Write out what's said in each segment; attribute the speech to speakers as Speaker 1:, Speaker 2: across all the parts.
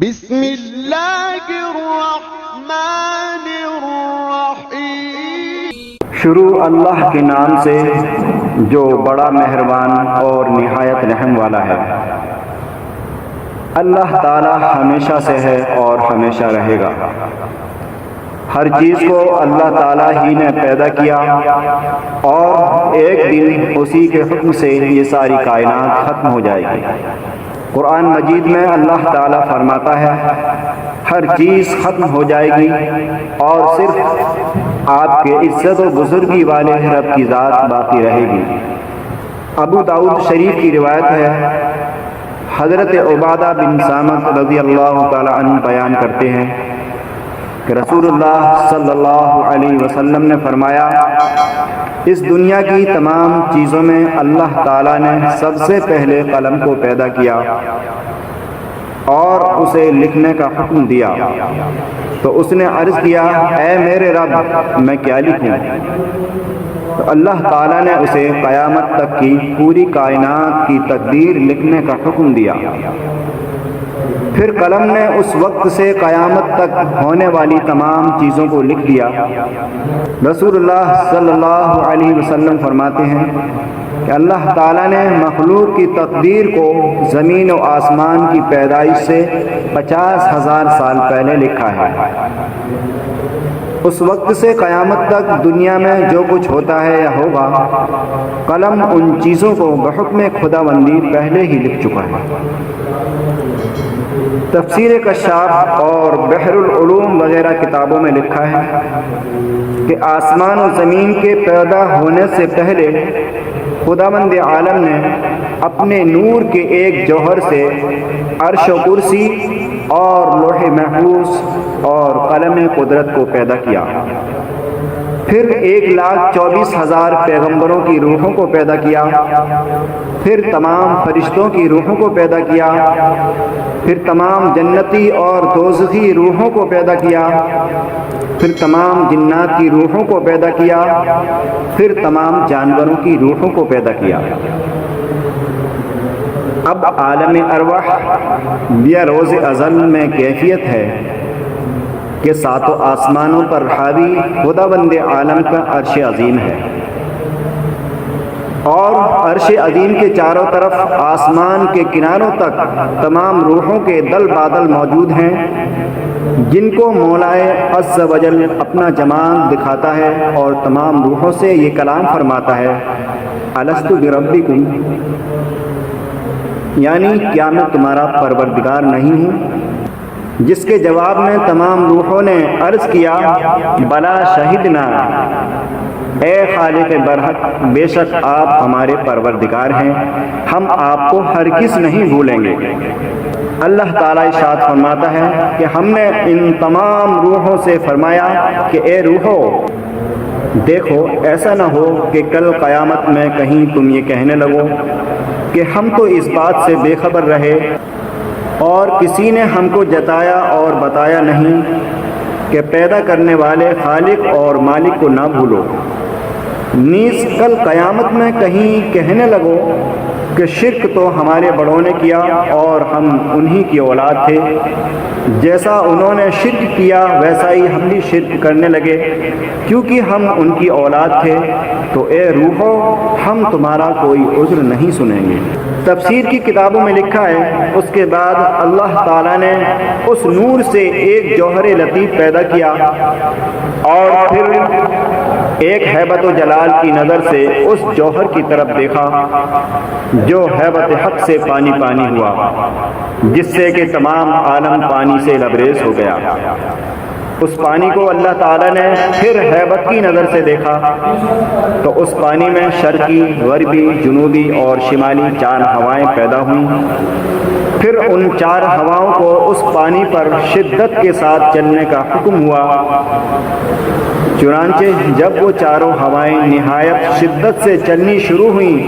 Speaker 1: بسم اللہ الرحمن الرحیم۔
Speaker 2: شروع اللہ کے نام سے جو بڑا مہربان اور نہایت رحم والا ہے۔ اللہ تعالی ہمیشہ سے ہے اور ہمیشہ رہے گا۔ ہر چیز کو اللہ تعالی ہی نے پیدا کیا اور ایک دن اسی کے حکم سے یہ ساری کائنات ختم ہو جائے گی۔ قرآن مجید میں اللہ تعالیٰ فرماتا ہے ہر چیز ختم ہو جائے گی اور صرف آپ کے عزت و بزرگی والے رب کی ذات باقی رہے گی۔ ابو داؤد شریف کی روایت ہے، حضرت عبادہ بن صامت رضی اللہ تعالیٰ عنہ بیان کرتے ہیں کہ رسول اللہ صلی اللہ علیہ وسلم نے فرمایا، اس دنیا کی تمام چیزوں میں اللہ تعالیٰ نے سب سے پہلے قلم کو پیدا کیا اور اسے لکھنے کا حکم دیا۔ تو اس نے عرض کیا، اے میرے رب، میں کیا لکھوں؟ تو اللہ تعالیٰ نے اسے قیامت تک کی پوری کائنات کی تقدیر لکھنے کا حکم دیا۔ پھر قلم نے اس وقت سے قیامت تک ہونے والی تمام چیزوں کو لکھ دیا۔ رسول اللہ صلی اللہ علیہ وسلم فرماتے ہیں کہ اللہ تعالیٰ نے مخلوق کی تقدیر کو زمین و آسمان کی پیدائش سے 50,000 سال پہلے لکھا ہے۔ اس وقت سے قیامت تک دنیا میں جو کچھ ہوتا ہے یا ہوگا، قلم ان چیزوں کو بحکم خداوندی پہلے ہی لکھ چکا ہے۔ تفسیر کشاف اور بحر العلوم وغیرہ کتابوں میں لکھا ہے کہ آسمان و زمین کے پیدا ہونے سے پہلے خداوند عالم نے اپنے نور کے ایک جوہر سے عرش و کرسی اور لوح محفوظ اور قلم قدرت کو پیدا کیا۔ پھر 1,24,000 پیغمبروں کی روحوں کو پیدا کیا۔ پھر تمام فرشتوں کی روحوں کو پیدا کیا۔ پھر تمام جنتی اور دوزخی روحوں کو پیدا کیا۔ پھر تمام جنات کی روحوں کو پیدا کیا۔ پھر تمام جانوروں کی روحوں کو پیدا کیا۔ اب عالم ارواح یا روز ازل میں کیفیت ہے کہ ساتوں آسمانوں پر حاوی خداوند عالم کا عرش عظیم ہے، اور عرش عظیم کے چاروں طرف آسمان کے کناروں تک تمام روحوں کے دل بادل موجود ہیں، جن کو مولائے عز و جل اپنا جمال دکھاتا ہے اور تمام روحوں سے یہ کلام فرماتا ہے، الست بربکم، یعنی کیا میں تمہارا پروردگار نہیں ہوں؟ جس کے جواب میں تمام روحوں نے عرض کیا، بلا شہدنا، اے خالق برحق، بے شک آپ ہمارے پروردگار ہیں، ہم آپ کو ہرگز نہیں بھولیں گے۔ اللہ تعالیٰ ارشاد فرماتا ہے کہ ہم نے ان تمام روحوں سے فرمایا کہ اے روحو، دیکھو ایسا نہ ہو کہ کل قیامت میں کہیں تم یہ کہنے لگو کہ ہم تو اس بات سے بے خبر رہے اور کسی نے ہم کو جتایا اور بتایا نہیں کہ پیدا کرنے والے خالق اور مالک کو نہ بھولو۔ نیز کل قیامت میں کہیں کہنے لگو کہ شرک تو ہمارے بڑوں نے کیا اور ہم انہی کی اولاد تھے، جیسا انہوں نے شرک کیا ویسا ہی ہم بھی شرک کرنے لگے کیونکہ ہم ان کی اولاد تھے۔ تو اے روحو، ہم تمہارا کوئی عذر نہیں سنیں گے۔ تفسیر کی کتابوں میں لکھا ہے، اس کے بعد اللہ تعالیٰ نے اس نور سے ایک جوہر لطیف پیدا کیا اور پھر ایک ہیبت و جلال کی نظر سے اس جوہر کی طرف دیکھا جو ہیبت حق سے پانی پانی ہوا، جس سے کہ تمام عالم پانی سے لبریز ہو گیا۔ اس پانی کو اللہ تعالیٰ نے پھر ہیبت کی نظر سے دیکھا تو اس پانی میں شرقی، غربی، جنوبی اور شمالی 4 ہوائیں پیدا ہوئیں۔ پھر ان 4 ہواؤں کو اس پانی پر شدت کے ساتھ چلنے کا حکم ہوا۔ چنانچہ جب وہ 4 ہوائیں نہایت شدت سے چلنی شروع ہوئیں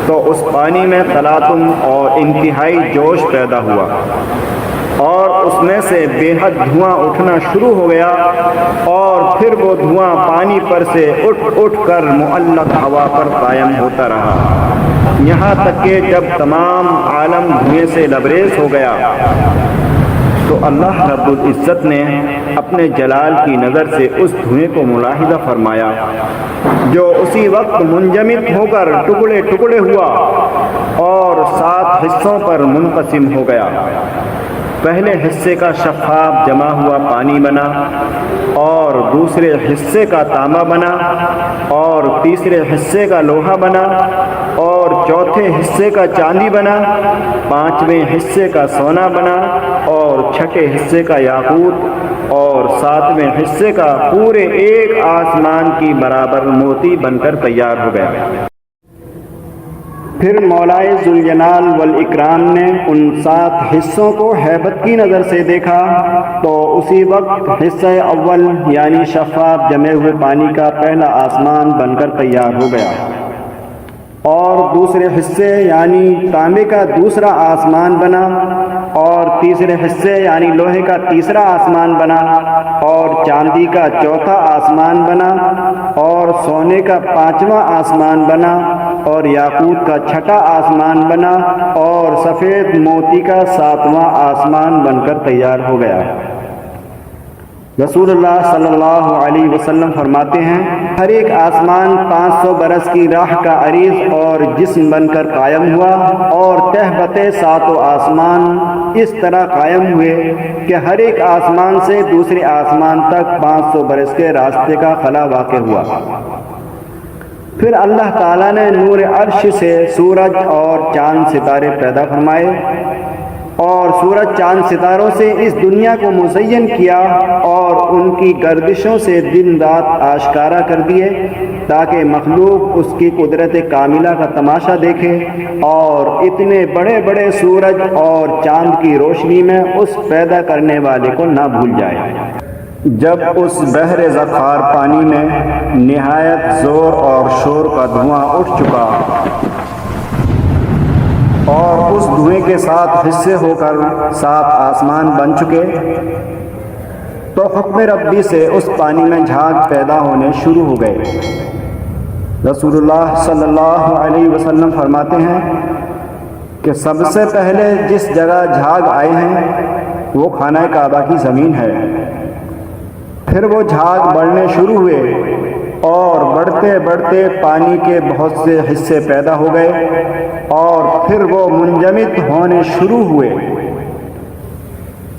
Speaker 2: تو اس پانی میں تلاطم اور انتہائی جوش پیدا ہوا اور اس میں سے بے حد دھواں اٹھنا شروع ہو گیا، اور پھر وہ دھواں پانی پر سے اٹھ کر معلق ہوا پر قائم ہوتا رہا، یہاں تک کہ جب تمام عالم دھوئیں سے لبریز ہو گیا اللہ رب العزت نے اپنے جلال کی نظر سے اس دھوئیں کو ملاحظہ فرمایا جو اسی وقت منجمد ہو کر ٹکڑے ٹکڑے ہوا اور 7 حصوں پر منقسم ہو گیا۔ پہلے حصے کا شفاف جمع ہوا پانی بنا، اور دوسرے حصے کا تانبا بنا، اور تیسرے حصے کا لوہا بنا، اور چوتھے حصے کا چاندی بنا، 5ویں حصے کا سونا بنا، اور 6ٹھے حصے کا یاقوت، اور 7ویں حصے کا پورے ایک آسمان کی برابر موتی بن کر تیار ہو گیا۔ پھر مولائے ذوالجلال والاکرام نے ان 7 حصوں کو ہیبت کی نظر سے دیکھا تو اسی وقت حصہ اول یعنی شفاف جمے ہوئے پانی کا پہلا آسمان بن کر تیار ہو گیا، اور دوسرے حصے یعنی تانبے کا دوسرا آسمان بنا، اور تیسرے حصے یعنی لوہے کا تیسرا آسمان بنا، اور چاندی کا چوتھا آسمان بنا، اور سونے کا 5واں آسمان بنا، اور یاقوت کا 6ٹھا آسمان بنا، اور سفید موتی کا 7واں آسمان بن کر تیار ہو گیا۔ رسول اللہ صلی اللہ علیہ وسلم فرماتے ہیں، ہر ایک آسمان 500 برس کی راہ کا عریض اور جسم بن کر قائم ہوا، اور تہ بتہ 7 آسمان اس طرح قائم ہوئے کہ ہر ایک آسمان سے دوسرے آسمان تک 500 برس کے راستے کا خلا واقع ہوا۔ پھر اللہ تعالیٰ نے نور عرش سے سورج اور چاند ستارے پیدا فرمائے، اور سورج چاند ستاروں سے اس دنیا کو مزین کیا، اور ان کی گردشوں سے دن رات آشکارا کر دیے تاکہ مخلوق اس کی قدرت کاملہ کا تماشا دیکھے، اور اتنے بڑے بڑے سورج اور چاند کی روشنی میں اس پیدا کرنے والے کو نہ بھول جائے۔ جب اس بحر زخار پانی میں نہایت زور اور شور کا دھواں اٹھ چکا اور اس دھوئیں کے 7 حصے ہو کر 7 آسمان بن چکے تو حکم ربی سے اس پانی میں جھاگ پیدا ہونے شروع ہو گئے۔ رسول اللہ صلی اللہ علیہ وسلم فرماتے ہیں کہ سب سے پہلے جس جگہ جھاگ آئے ہیں وہ خانہ کعبہ کی زمین ہے۔ پھر وہ جھاگ بڑھنے شروع ہوئے اور بڑھتے بڑھتے پانی کے بہت سے حصے پیدا ہو گئے، اور پھر وہ منجمد ہونے شروع ہوئے۔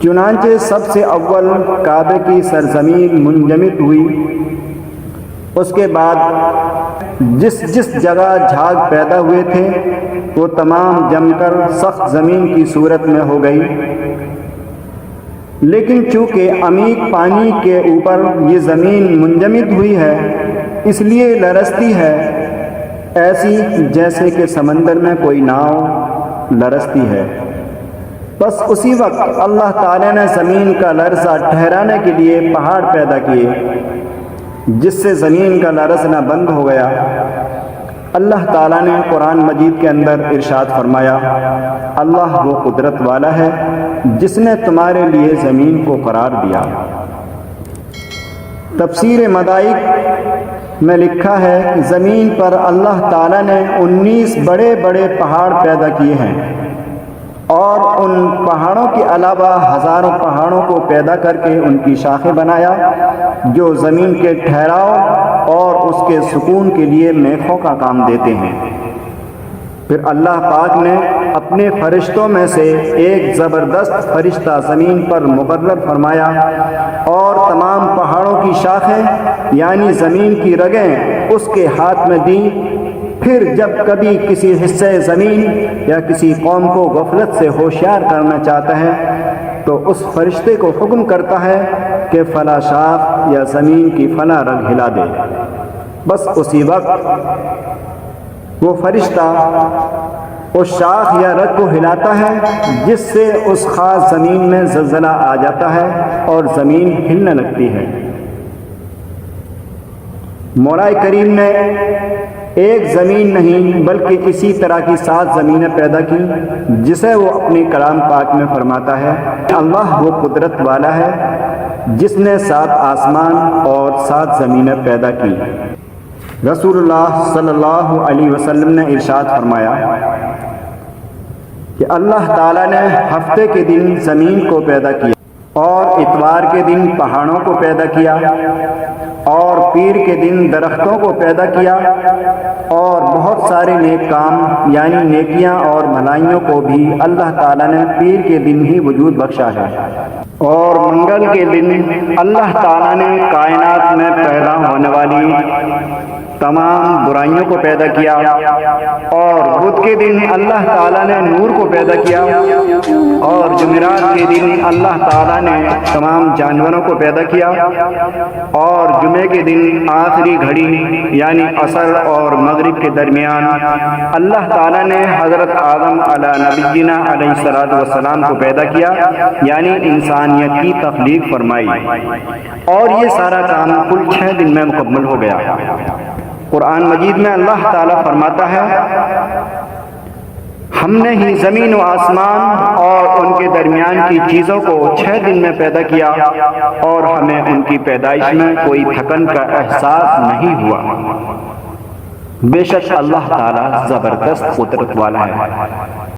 Speaker 2: چنانچہ سب سے اول کعبے کی سرزمین منجمد ہوئی، اس کے بعد جس جس جگہ جھاگ پیدا ہوئے تھے وہ تمام جم کر سخت زمین کی صورت میں ہو گئی، لیکن چونکہ عمیق پانی کے اوپر یہ زمین منجمد ہوئی ہے اس لیے لرزتی ہے، ایسی جیسے کہ سمندر میں کوئی ناؤ لرزتی ہے۔ بس اسی وقت اللہ تعالیٰ نے زمین کا لرزہ ٹھہرانے کے لیے پہاڑ پیدا کیے، جس سے زمین کا لرزنا بند ہو گیا۔ اللہ تعالیٰ نے قرآن مجید کے اندر ارشاد فرمایا، اللہ وہ قدرت والا ہے جس نے تمہارے لیے زمین کو قرار دیا۔ تفسیر مدائک میں لکھا ہے کہ زمین پر اللہ تعالیٰ نے 19 بڑے بڑے پہاڑ پیدا کیے ہیں، اور ان پہاڑوں کے علاوہ ہزاروں پہاڑوں کو پیدا کر کے ان کی شاخیں بنایا جو زمین کے ٹھہراؤ اور اس کے سکون کے لیے میخوں کا کام دیتے ہیں۔ پھر اللہ پاک نے اپنے فرشتوں میں سے ایک زبردست فرشتہ زمین پر مقرر فرمایا اور تمام پہاڑوں کی شاخیں یعنی زمین کی رگیں اس کے ہاتھ میں دیں۔ پھر جب کبھی کسی حصے زمین یا کسی قوم کو غفلت سے ہوشیار کرنا چاہتا ہے تو اس فرشتے کو حکم کرتا ہے کہ فلاں شاخ یا زمین کی فلاں رگ ہلا دے۔ بس اسی وقت وہ فرشتہ اس شاخ یا رگ کو ہلاتا ہے جس سے اس خاص زمین میں زلزلہ آ جاتا ہے اور زمین ہلنے لگتی ہے۔ مولا کریم نے ایک زمین نہیں بلکہ اسی طرح کی 7 زمینیں پیدا کی، جسے وہ اپنی کلام پاک میں فرماتا ہے، اللہ وہ قدرت والا ہے جس نے 7 آسمان اور 7 زمینیں پیدا کی۔ رسول اللہ صلی اللہ علیہ وسلم نے ارشاد فرمایا کہ اللہ تعالیٰ نے ہفتے کے دن زمین کو پیدا کیا اور اتوار کے دن پہاڑوں کو پیدا کیا، اور پیر کے دن درختوں کو پیدا کیا، اور بہت سارے نیک کام یعنی نیکیاں اور بھلائیوں کو بھی اللہ تعالیٰ نے پیر کے دن ہی وجود بخشا ہے۔ اور منگل کے دن اللہ تعالیٰ نے کائنات میں پیدا ہونے والی تمام برائیوں کو پیدا کیا، اور بدھ کے دن اللہ تعالیٰ نے نور کو پیدا کیا، اور جمعرات کے دن اللہ تعالیٰ نے تمام جانوروں کو پیدا کیا، اور جمعے کے دن آخری گھڑی یعنی عصر اور مغرب کے درمیان اللہ تعالیٰ نے حضرت آدم علیہ نبینا علیہ الصلوۃ والسلام کو پیدا کیا، یعنی انسانیت کی تخلیق فرمائی، اور یہ سارا کام کل 6 دن میں مکمل ہو گیا۔ قرآن مجید میں اللہ تعالیٰ فرماتا ہے، ہم نے ہی زمین و آسمان اور ان کے درمیان کی چیزوں کو 6 دن میں پیدا کیا، اور ہمیں ان کی پیدائش میں کوئی تھکن کا احساس نہیں ہوا۔ بے شک اللہ تعالیٰ زبردست قدرت والا ہے۔